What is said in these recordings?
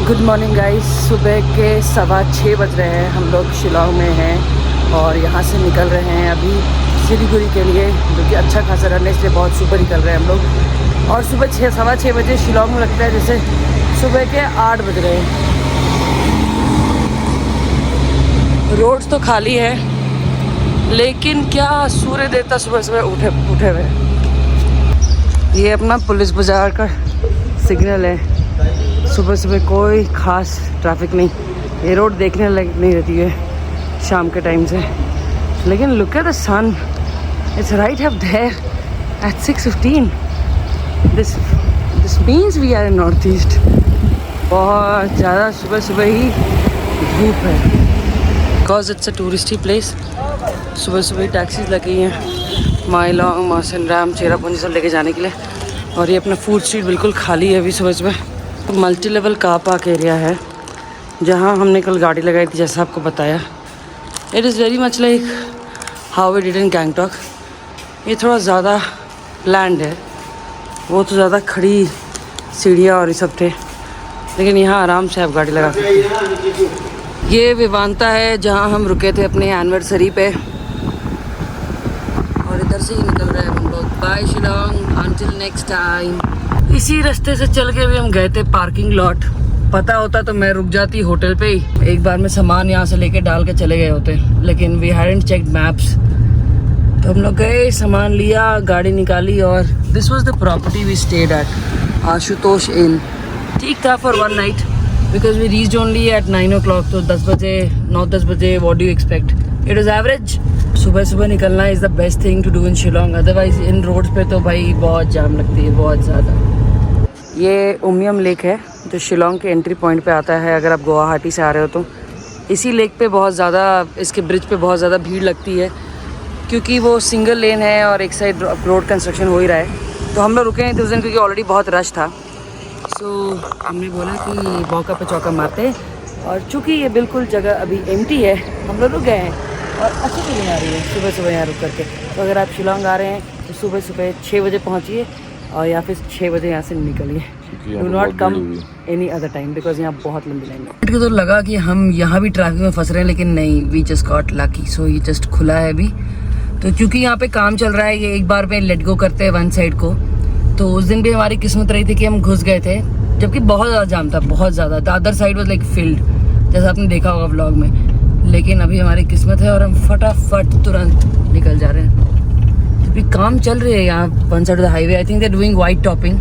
Good morning guys. सुबह के 6:15 बज रहे हैं। हम लोग शिलांग में हैं और यहाँ से निकल रहे हैं अभी सिलीगुड़ी के लिए, जो कि अच्छा खासा रन है, इसलिए बहुत सुबह निकल रहे हैं हम लोग। और सुबह 6-6:15 बजे शिलांग में लगता है जैसे सुबह के 8 बज रहे हैं। रोड्स तो खाली है, लेकिन क्या सूर्य देवता सुबह सुबह उठे हुए। ये अपना पुलिस बाज़ार का सिग्नल है। सुबह सुबह कोई ख़ास ट्रैफिक नहीं। ये रोड देखने लायक नहीं रहती है शाम के टाइम से, लेकिन look at the sun, it's right up there at 6:15। This means we are in north east. बहुत ज़्यादा सुबह सुबह ही धूप है, because it's a touristy place. सुबह सुबह ही टैक्सीज लगी हैं माइलोंग, मौसिन राम, चेरापूंजी सब लेके जाने के लिए। और ये अपना फूड स्ट्रीट बिल्कुल खाली है अभी सुबह सुबह। Multi level car park area है जहाँ हमने कल गाड़ी लगाई थी, जैसा आपको बताया। It is very much like how we did in Gangtok. ये थोड़ा ज़्यादा लैंड है, वो तो ज़्यादा खड़ी सीढ़ियाँ और ये सब थे, लेकिन यहाँ आराम से आप गाड़ी लगा सकते हैं। ये विवांता है जहाँ हम रुके थे अपने एनिवर्सरी पे, और इधर से ही निकल रहे हैं हम लोग। Bye Shillong, until next time. इसी रास्ते से चल के भी हम गए थे पार्किंग लॉट। पता होता तो मैं रुक जाती होटल पे ही, एक बार में सामान यहाँ से लेके डाल के चले गए होते, लेकिन वी हैडंट चेक्ड मैप्स। तो हम लोग गए, सामान लिया, गाड़ी निकाली, और this was the property we stayed at, Ashutosh inn. ठीक था for one night, because we reached only at 9 o'clock। तो 10 बजे, 9-10 बजे, what do you expect, it was average. सुबह सुबह निकलना is the best thing to do in Shillong. Otherwise in roads पे तो भाई बहुत जाम लगती है, बहुत ज़्यादा। ये उमियम लेक है जो शिलांग के एंट्री पॉइंट पे आता है अगर आप गुवाहाटी से आ रहे हो तो। इसी लेक पे बहुत ज़्यादा, इसके ब्रिज पे बहुत ज़्यादा भीड़ लगती है, क्योंकि वो सिंगल लेन है और एक साइड रोड कंस्ट्रक्शन हो ही रहा है। तो हम लोग रुके हैं उस दिन क्योंकि ऑलरेडी बहुत रश था। सो हमने बोला कि मौका पे चौका मारते, और चूँकि ये बिल्कुल जगह अभी एम्प्टी है, हम लोग रुक गए हैं और अच्छी फीलिंग आ रही है सुबह सुबह यहाँ रुक करके। तो अगर आप शिलांग आ रहे हैं तो सुबह सुबह 6 बजे पहुँचिए, और या फिर 6 बजे यहाँ से निकलिए। Do not come any other time, because यहाँ बहुत लंबी लाइन है। तो लगा कि हम यहाँ भी ट्रैफिक में फंस रहे हैं, लेकिन नहीं, वी जस्ट गॉट लकी। सो ये जस्ट खुला है अभी। तो क्योंकि यहाँ पे काम चल रहा है, ये एक बार में लेट गो करते हैं वन साइड को। तो उस दिन भी हमारी किस्मत रही थी कि हम घुस गए थे, जबकि बहुत ज़्यादा जाम था, बहुत ज़्यादा। The other side was like field, जैसा आपने देखा होगा व्लॉग में। लेकिन अभी हमारी किस्मत है और हम फटाफट तुरंत निकल जा रहे हैं। अभी काम चल रही है यहाँ one side of the highway. I think they are doing white topping.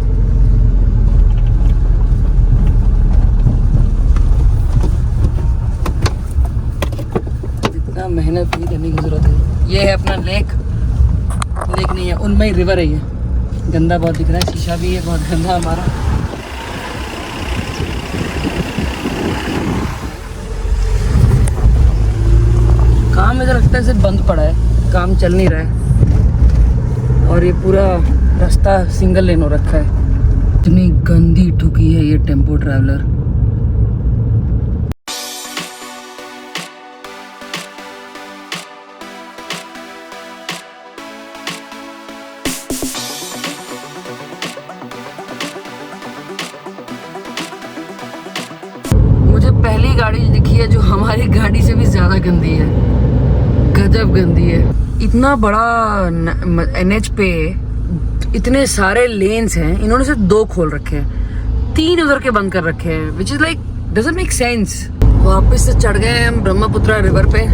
जितना मेहनत नहीं करने की जरूरत है। ये है अपना लेक नहीं है, उनमें रिवर है। ये गंदा बहुत दिख रहा है, शीशा भी है बहुत गंदा हमारा। काम मुझे लगता है सिर्फ बंद पड़ा है, काम चल नहीं रहा है, और ये पूरा रास्ता सिंगल लेन हो रखा है। इतनी गंदी ठुकी है ये टेम्पो ट्रैवलर। मुझे पहली गाड़ी दिखी है जो हमारी गाड़ी से भी ज्यादा गंदी है, गजब गंदी है। इतना बड़ा NH पे इतने सारे लेन्स हैं, इन्होंने सिर्फ 2 खोल रखे हैं, 3 उधर के बंद कर रखे हैं, which is like doesn't make sense. वापस से चढ़ गए हम ब्रह्मपुत्रा रिवर पे।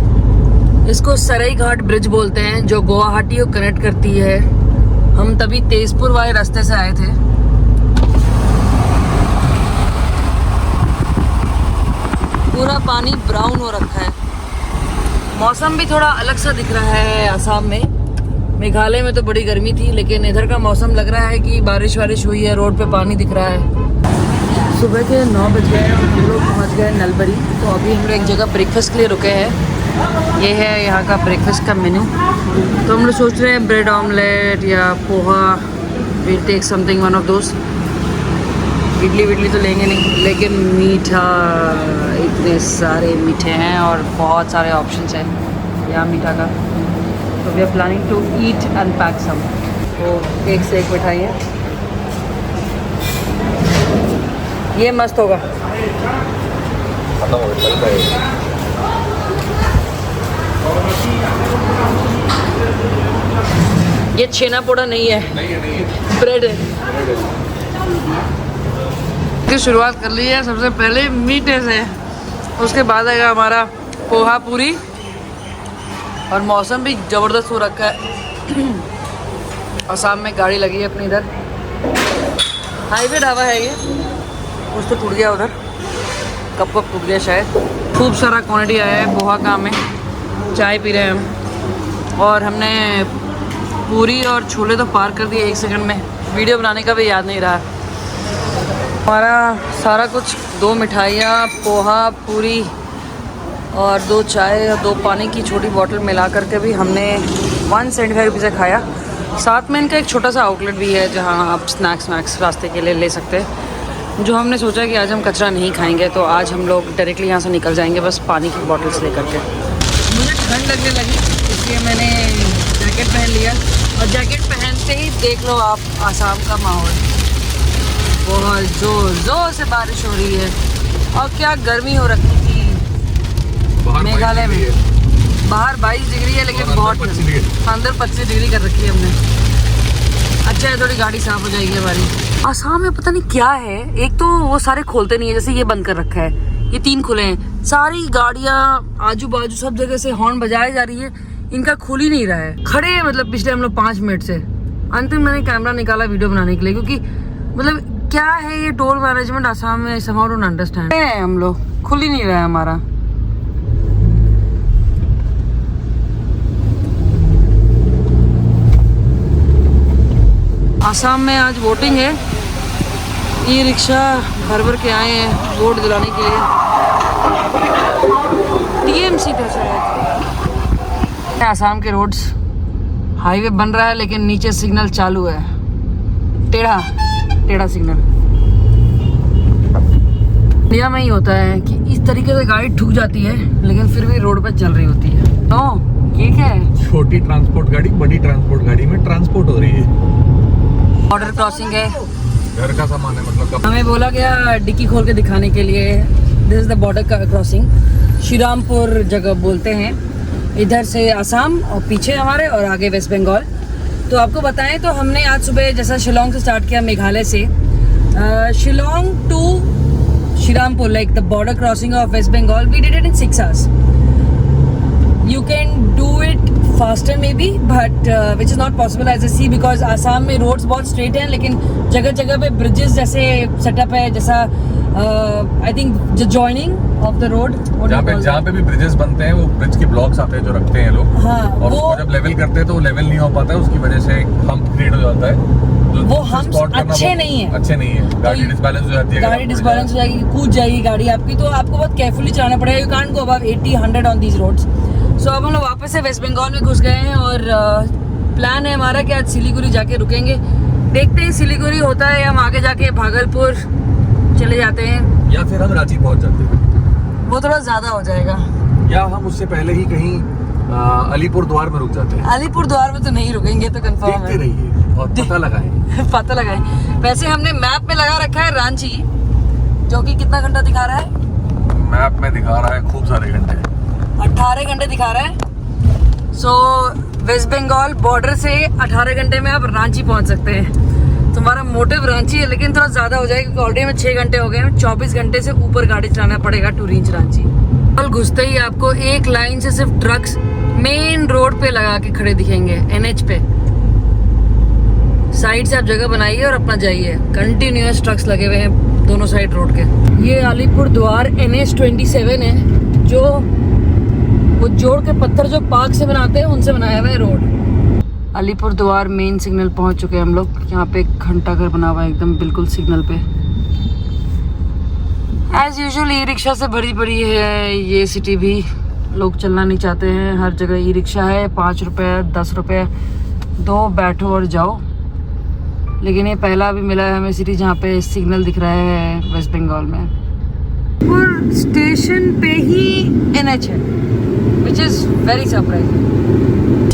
इसको सराई घाट ब्रिज बोलते हैं, जो गुवाहाटी को कनेक्ट करती है। हम तभी तेजपुर वाले रास्ते से आए थे। पूरा पानी ब्राउन हो रखा है। मौसम भी थोड़ा अलग सा दिख रहा है आसाम में। मेघालय में तो बड़ी गर्मी थी, लेकिन इधर का मौसम लग रहा है कि बारिश वारिश हुई है, रोड पे पानी दिख रहा है। सुबह के 9 बज गए और हम लोग पहुँच गए नलबरी। तो अभी हम लोग एक जगह ब्रेकफास्ट के लिए रुके हैं। ये है यहाँ का ब्रेकफास्ट का मेन्यू। तो हम लोग सोच रहे हैं ब्रेड ऑमलेट या poha, will take something one of दोस्त। इडली विडली तो लेंगे नहीं, लेकिन मीठा, इतने सारे मीठे हैं और बहुत सारे ऑप्शंस हैं यहाँ मीठा का। तो we are planning to eat and pack some. तो एक से एक मिठाई है, ये मस्त होगा। खत्म हो गया, चलता है। ये छेना पोड़ा नहीं है, ब्रेड है। की शुरुआत कर ली है सबसे पहले मीठे से, उसके बाद आएगा हमारा पोहा पूरी। और मौसम भी ज़बरदस्त हो रखा है। आसाम में गाड़ी लगी है अपनी, इधर हाईवे ढाबा है ये, कुछ तो टूट गया उधर, कप टूट गया शायद। खूब सारा क्वांटिटी आया है पोहा का, हमें चाय पी रहे हैं हम। और हमने पूरी और छोले तो पार कर दिए 1 सेकंड में, वीडियो बनाने का भी याद नहीं रहा। हमारा सारा कुछ 2 मिठाइयाँ, पोहा, पूरी और 2 चाय और 2 पानी की छोटी बोतल मिला करके भी हमने 175 रुपये से खाया। साथ में इनका एक छोटा सा आउटलेट भी है जहाँ आप स्नैक्स रास्ते के लिए ले सकते हैं। जो हमने सोचा कि आज हम कचरा नहीं खाएंगे, तो आज हम लोग डायरेक्टली यहाँ से निकल जाएंगे बस पानी की बॉटल्स ले करके। मुझे ठंड लगने लगी इसलिए मैंने जैकेट पहन लिया, और जैकेट पहनते ही देख लो आप आसाम का माहौल, बहुत ज़ोर से बारिश हो रही है। और क्या गर्मी हो रखी थी मेघालय में। बाहर 22 डिग्री है लेकिन बहुत अंदर 25 डिग्री कर रखी है हमने। अच्छा है, थोड़ी गाड़ी साफ हो जाएगी हमारी। आसाम में पता नहीं क्या है, एक तो वो सारे खोलते नहीं है, जैसे ये बंद कर रखा है, ये 3 खुले हैं। सारी गाड़ियाँ आजू बाजू सब जगह से हॉर्न बजाई जा रही है, इनका खुल ही नहीं रहा है। खड़े हैं मतलब पिछले हम लोग 5 मिनट से। अंत में मैंने कैमरा निकाला वीडियो बनाने के लिए, क्योंकि मतलब क्या है ये टोल मैनेजमेंट आसाम में, somehow don't understand है। हम लोग खुल ही नहीं रहा है हमारा। आसाम में आज वोटिंग है, ई रिक्शा भर के आए हैं वोट दिलाने के लिए। टीएमसी था शायद। आसाम के रोड्स, हाईवे बन रहा है लेकिन नीचे सिग्नल चालू है, टेढ़ा सिग्नल। इंडिया में ही होता है कि इस तरीके से गाड़ी ठुक जाती है लेकिन फिर भी रोड पे चल रही होती है। तो ये क्या है, छोटी ट्रांसपोर्ट गाड़ी बड़ी ट्रांसपोर्ट गाड़ी में ट्रांसपोर्ट हो रही है। बॉर्डर क्रॉसिंग है, घर का सामान है मतलब। हमें बोला गया डिक्की खोल के दिखाने के लिए। This is the border crossing, Shrirampur जगह बोलते हैं। इधर से आसाम और पीछे हमारे और आगे वेस्ट बंगाल। तो आपको बताएं तो हमने आज सुबह जैसा शिलोंग से स्टार्ट किया, मेघालय से Shillong to Shrirampur, like the border crossing of West Bengal, we did it in 6 hours. You can do it faster maybe, but which is not possible as I see, because Assam में रोड्स बहुत स्ट्रेट हैं लेकिन जगह जगह पे ब्रिजेस जैसे सेटअप है, जैसा I think joining of the road. जहाँ पे भी ब्रिजेस बनते हैं वो ब्रिज के ब्लॉक्स आते हैं जो रखते हैं लोग। हाँ, और उसको जब लेवल करते हैं तो वो लेवल नहीं हो पाता है, उसकी वजह से हम्प क्रिएट हो जाता है। वो हम्प्स अच्छे नहीं है, गाड़ी डिसबैलेंस हो जाती है, गाड़ी डिसबैलेंस हो जाएगी, कूद जाएगी गाड़ी आपकी। तो आपको बहुत केयरफुली चलाना पड़ेगा। You can't go above 80-100 on these roads. So अब हम लोग वापस से वेस्ट बंगाल में घुस गए हैं और प्लान है हमारा कि आज सिलीगुड़ी जाके रुकेंगे। देखते हैं सिलीगुड़ी होता है या हम आगे जाके भागलपुर चले जाते हैं, या फिर हम रांची पहुंच जाते हैं। वो थोड़ा ज़्यादा हो जाएगा, या हम उससे पहले ही कहीं अलीपुर द्वार में रुक जाते हैं। अलीपुर द्वार में तो नहीं रुकेंगे, तो कंफर्म है। देखते रहिए और पता लगाएं। पता लगाएं। वैसे हमने मैप में लगा रखा है रांची, जो कि कितना घंटा दिखा रहा है? मैप में दिखा रहा है खूब सारे घंटे, 18 घंटे दिखा रहा है। सो वेस्ट बंगाल बॉर्डर से 18 घंटे में आप रांची पहुंच सकते हैं। तुम्हारा मोटिव रांची है लेकिन थोड़ा ज़्यादा हो जाएगा क्योंकि ऑलरेडी में 6 घंटे हो गए हैं। 24 घंटे से ऊपर गाड़ी चलाना पड़ेगा टू रीच रांची। कल घुसते ही आपको एक लाइन से सिर्फ ट्रक्स मेन रोड पे लगा के खड़े दिखेंगे, NH पे। साइड से आप जगह बनाइए और अपना जाइए, कंटिन्यूअस ट्रक्स लगे हुए हैं दोनों साइड रोड के। ये अलीपुर द्वार NH 27 है, जो वो जोड़ के पत्थर जो पार्क से बनाते हैं उनसे बनाया हुआ है रोड। अलीपुर द्वार मेन सिग्नल पहुंच चुके हैं हम लोग। यहाँ पे एक घंटा घर बना हुआ है एकदम बिल्कुल सिग्नल पे। एज यूजुअल ई रिक्शा से भरी पड़ी है ये सिटी भी। लोग चलना नहीं चाहते हैं, हर जगह ई रिक्शा है। 5 रुपये 10 रुपये दो, बैठो और जाओ। लेकिन ये पहला भी मिला है हमें सिटी जहाँ पे सिग्नल दिख रहा है वेस्ट बंगाल में। और स्टेशन पे ही NH है, विच इज़ वेरी सरप्राइजिंग।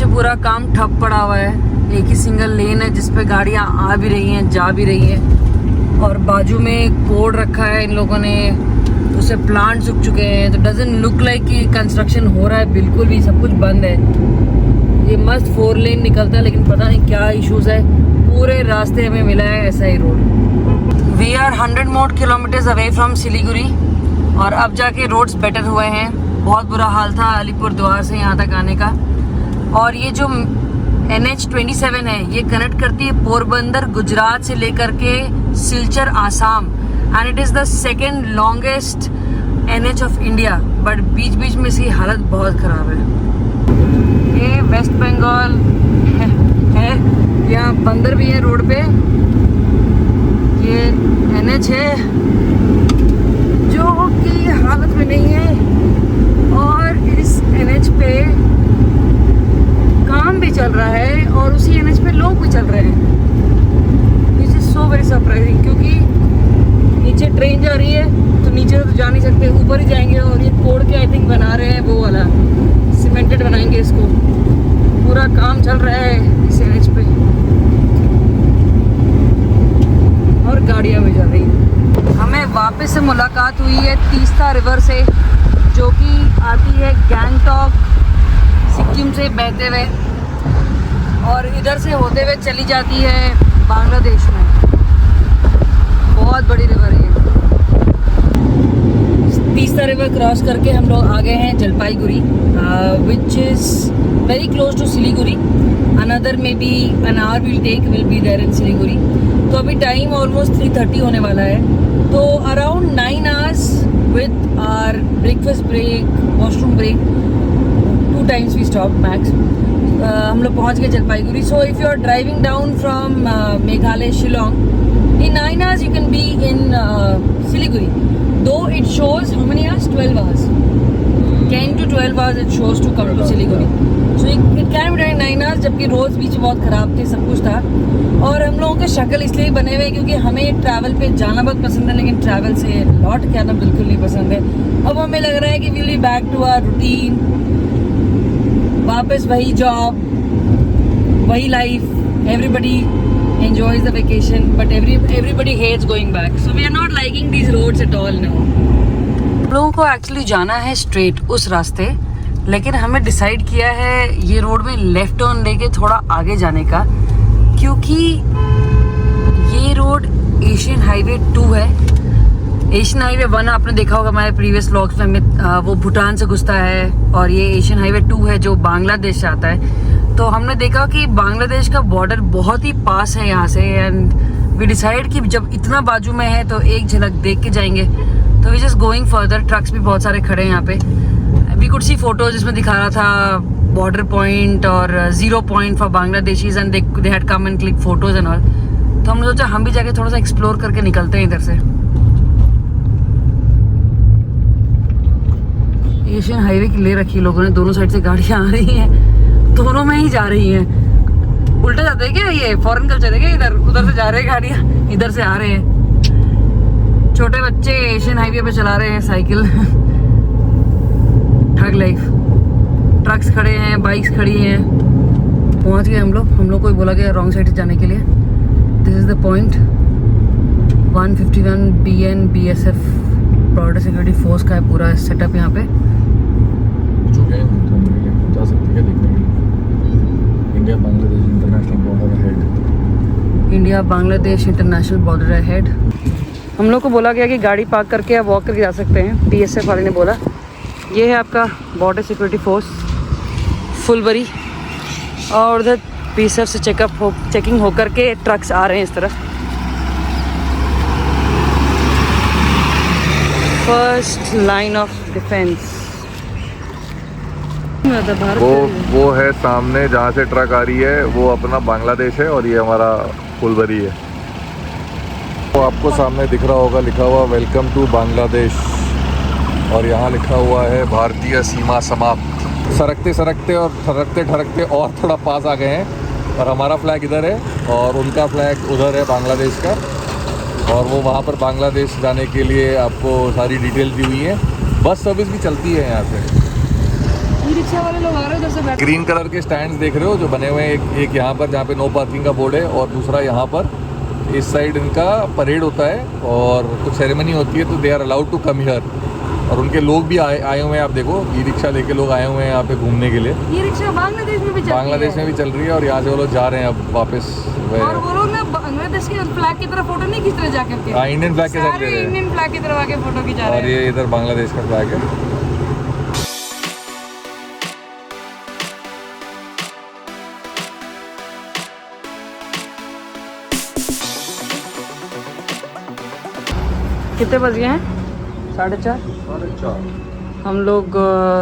पूरा काम ठप पड़ा हुआ है, एक ही सिंगल लेन है जिसपे गाड़ियाँ आ भी रही हैं जा भी रही हैं। और बाजू में एक बोर्ड रखा है इन लोगों ने उससे प्लांट सूख चुके हैं, तो डजंट लुक लाइक कि कंस्ट्रक्शन हो रहा है, बिल्कुल भी सब कुछ बंद है। ये मस्त 4 लेन निकलता है, लेकिन पता नहीं क्या इश्यूज है, पूरे रास्ते हमें मिला है ऐसा ही रोड। We are 100 more kilometres away from Siliguri, और अब जाके रोड्स बेटर हुए हैं। बहुत बुरा हाल था अलीपुर द्वार से यहाँ तक आने का। और ये जो NH27 है, ये कनेक्ट करती है पोरबंदर गुजरात से लेकर के Silchar Assam, and it is the second longest NH of India. But बीच बीच में इसकी हालत बहुत ख़राब है। ये वेस्ट बंगाल है, यहाँ बंदर भी है रोड पे। ये NH है जो कि हालत में नहीं है, और इस NH पे काम भी चल रहा है और उसी NH पे लोग भी चल रहे हैं। This is so very surprising, क्योंकि नीचे ट्रेन जा रही है तो नीचे तो जा नहीं सकते, ऊपर ही जाएंगे। और ये तोड़ के आई थिंक बना रहे हैं, वो वाला सीमेंटेड बनाएंगे इसको। पूरा काम चल रहा है इस NH पे, और गाड़ियाँ भी जा रही हैं। हमें वापस से मुलाकात हुई है तीस्ता रिवर से, जो कि आती है गैंगटॉक सिक्किम से बहते हुए, और इधर से होते हुए चली जाती है बांग्लादेश में। बहुत बड़ी रिवर है। तीस्ता रिवर क्रॉस करके हम लोग आ गए हैं Jalpaiguri, which is very close to Siliguri. Another maybe an hour will be there in Siliguri. तो अभी टाइम ऑलमोस्ट 3:30 होने वाला है, तो around 9 hours with our breakfast break, washroom break, 2 times we stop max. हम लोग पहुँच गए Jalpaiguri. So if you are driving down from Meghalaya Shillong, in 9 hours you can be in Siliguri. Though it shows how many hours? 12 hours. 10 to 12 hours it shows to come to Siliguri. So it can be done in 9 hours, जबकि roads बीच में बहुत ख़राब थे, सब कुछ था। और हम लोगों के शक्ल इसलिए बने हुए क्योंकि हमें ट्रैवल पे जाना बहुत पसंद है, लेकिन ट्रैवल से लौट के आना बिल्कुल नहीं पसंद है। अब हमें लग रहा है कि will be back to our routine, वापस वही जॉब, वही life. Everybody enjoys the vacation, but everybody hates going back. So we are not liking these roads at all now. लोगों को एक्चुअली जाना है स्ट्रेट उस रास्ते, लेकिन हमें डिसाइड किया है ये रोड में लेफ्ट टर्न लेके थोड़ा आगे जाने का, क्योंकि ये रोड एशियन हाईवे 2 है। एशियन हाईवे 1 आपने देखा होगा हमारे प्रीवियस व्लॉग्स में, वो भूटान से घुसता है, और ये एशियन हाईवे 2 है जो बांग्लादेश से आता है। तो हमने देखा कि बांग्लादेश का बॉर्डर बहुत ही पास है यहाँ से, एंड वी डिसाइड कि जब इतना बाजू में है तो एक झलक देख के जाएंगे। तो we just going further. Trucks भी बहुत सारे खड़े हैं यहाँ पे। वी कुड सी फोटोज जिसमें दिखा रहा था बॉर्डर पॉइंट और 0 point for Bangladeshis, and they had come and click photos and all. तो हमने सोचा हम भी जाके थोड़ा सा एक्सप्लोर करके निकलते हैं इधर से। एशियन हाईवे की ले रखी लोगों ने, दोनों साइड से गाड़ियाँ आ रही हैं, दोनों में ही जा रही हैं। उल्टा जाते हैं क्या? ये फॉरेन कल्चर है क्या? इधर उधर से जा रहे हैं गाड़ियाँ, इधर से आ रहे हैं। छोटे बच्चे एशियन हाईवे पे चला रहे हैं साइकिल। Thug life. ट्रक्स खड़े हैं, बाइक्स खड़ी हैं। पहुंच गए हम लोग को ही बोला गया रॉन्ग साइड से जाने के लिए। This is the point. 151 BN BSF border security force का है पूरा सेटअप यहाँ पे। जा सकते हैं देखने के लिए। India Bangladesh international border ahead. India Bangladesh international border ahead. हम लोग को बोला गया कि गाड़ी पार्क करके आप वॉक करके जा सकते हैं। BSF वाले ने बोला ये है आपका बॉर्डर सिक्योरिटी फोर्स फुलबरी, और उधर BSF से चेकिंग होकर के ट्रक्स आ रहे हैं इस तरफ। First line of defence. वो है सामने जहाँ से ट्रक आ रही है, वो अपना बांग्लादेश है, और ये हमारा फुलबरी है। तो आपको सामने दिख रहा होगा लिखा हुआ वेलकम टू बांग्लादेश, और यहाँ लिखा हुआ है भारतीय सीमा समाप्त। सरकते सरकते और ठरकते ठरकते और थोड़ा पास आ गए हैं, और हमारा फ्लैग इधर है और उनका फ्लैग उधर है बांग्लादेश का, और वो वहाँ पर बांग्लादेश जाने के लिए आपको सारी डिटेल दी हुई है। बस सर्विस भी चलती है यहाँ से। रिक्शा वाले लोग आ रहे हैं उधर से बैठ। ग्रीन कलर के स्टैंड्स देख रहे हो जो बने हुए हैं, एक यहाँ पर जहाँ पे नो पार्किंग का बोर्ड है, और दूसरा यहाँ पर। इस साइड इनका परेड होता है और कुछ सेरेमनी होती है, तो they are allowed to come here. और उनके लोग भी आए हुए हैं, आप देखो ई रिक्शा लेके लोग आए हुए हैं यहाँ पे घूमने के लिए। ये रिक्शा बांग्लादेश में भी चलती बांग्लादेश में भी चल रही है और यहाँ से वो लोग जा रहे हैं अब वापस। और वो लोग ना बांग्लादेश के फ्लैग की तरफ फोटो नहीं खींच रहे जाकर के। हाँ, इंडियन फ्लैग के साथ ले रहे हैं। इंडियन फ्लैग की तरफ आके फोटो खिंचा रहे हैं। और ये इधर बांग्लादेश का फ्लैग है। कितने बज गए हैं? 4:30। हम लोग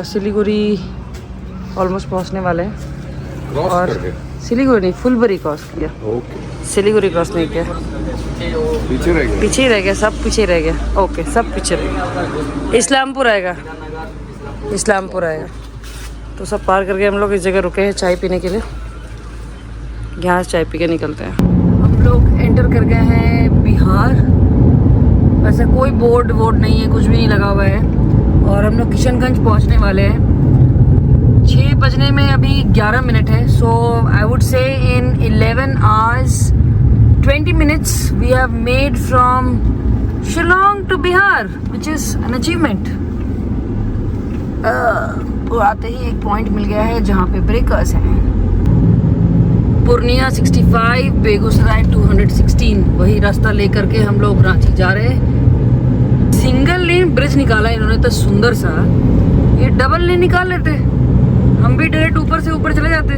सिलीगुड़ी ऑलमोस्ट पहुंचने वाले हैं। क्रॉस और करके सिलीगुड़ी नहीं, फुलबरी क्रॉस किया। ओके, सिलीगुड़ी क्रॉस नहीं किया, पीछे रह गया। पीछे ही रह गया, सब पीछे रह गया। ओके, सब पीछे रह गया। इस्लामपुर आएगा, इस्लामपुर आएगा। तो सब पार करके हम लोग इस जगह रुके हैं चाय पीने के लिए। यहाँ से चाय पी के निकलते हैं। हम लोग एंटर कर गए हैं बिहार। वैसे कोई बोर्ड नहीं है, कुछ भी नहीं लगा हुआ है। और हम लोग किशनगंज पहुँचने वाले हैं। 6 बजने में अभी 11 मिनट है। सो I would say in 11 hours 20 minutes we have made from Shillong to Bihar, which is an achievement. वो आते ही एक पॉइंट मिल गया है जहाँ पे ब्रेकर्स हैं। पूर्णिया 65, बेगूसराय 216, वही रास्ता लेकर के हम लोग रांची जा रहे हैं। सिंगल लेन ब्रिज निकाला इन्होंने तो सुंदर सा, ये डबल लेन निकाल लेते, हम भी डायरेक्ट ऊपर से ऊपर चले जाते।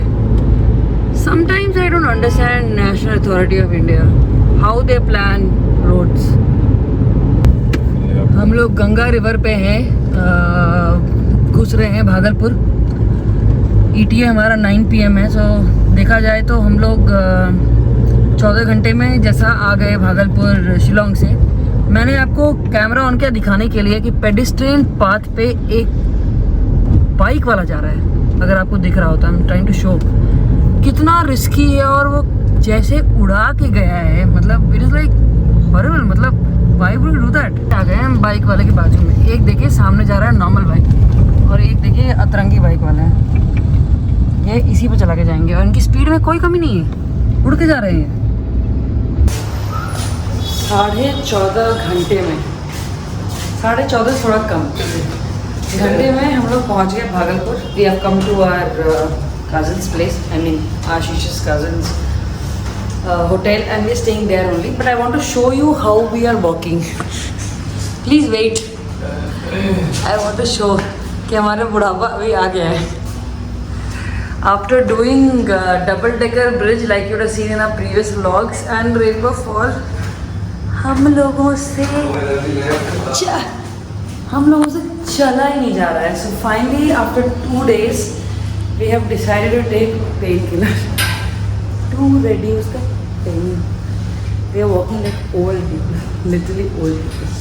Sometimes I don't understand National Authority of India, how they plan roads. हम लोग गंगा रिवर पे हैं, घुस रहे हैं भागलपुर। ETA हमारा 9 PM है। सो देखा जाए तो हम लोग 14 घंटे में जैसा आ गए भागलपुर शिलोंग से। मैंने आपको कैमरा ऑन किया दिखाने के लिए कि पेडिस्ट्रियन पाथ पे एक बाइक वाला जा रहा है। अगर आपको दिख रहा होता, I am trying to show कितना रिस्की है। और वो जैसे उड़ा के गया है, मतलब इट इज़ लाइक हॉरिबल, मतलब why would you do that. आ गए हम बाइक वाले के बाजू में। एक देखिए सामने जा रहा है नॉर्मल बाइक, और एक देखिए अतरंगी बाइक वाला है। ये इसी पे चला के जाएंगे और इनकी स्पीड में कोई कमी नहीं है, उड़ के जा रहे हैं। 14.5 घंटे में, 14.5 थोड़ा कम घंटे में हम लोग पहुंच गए Bhagalpur. We have come to our cousin's place, I mean Ashish's cousin's hotel, and we're staying there only. But I want to show you how we are walking. Please wait. I want to show कि हमारा बुढ़ापा अभी आ गया है। After doing double decker bridge like you would have seen in our previous vlogs and rainbow fall, हम लोगों से चला ही नहीं जा रहा है। So finally after 2 days we have decided to take painkiller to reduce the pain. We are walking like old people, literally old people.